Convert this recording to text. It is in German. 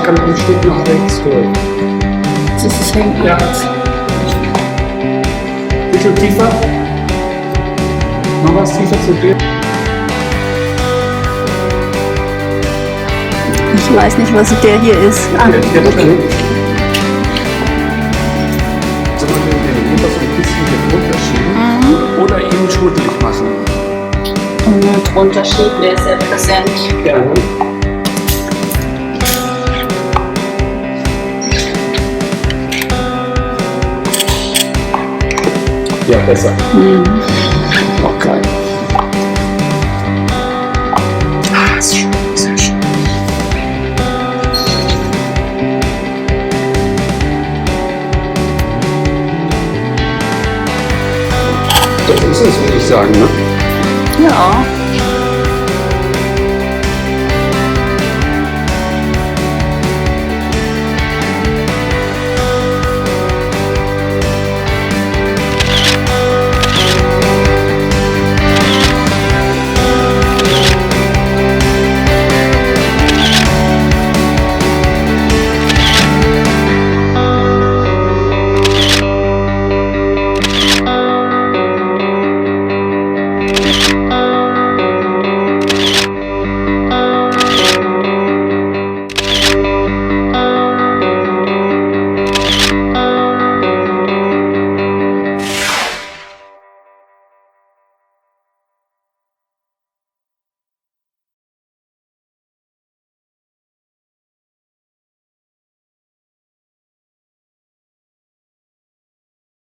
kann ein Stück nach rechts durch. Das ist hängt Ja. Bisschen tiefer. Noch was tiefer zu dir. Ich weiß nicht, was der hier ist. Ah, Der okay. Sollen wir den Heber so ein bisschen hier runterschieben oder ihn schmuddelig machen? und drunter steht, der ist sehr präsent. Gerne. Ja, besser. Okay. Ah, ist schön, sehr schön. Das ist es, würde ich sagen, ne? Ja.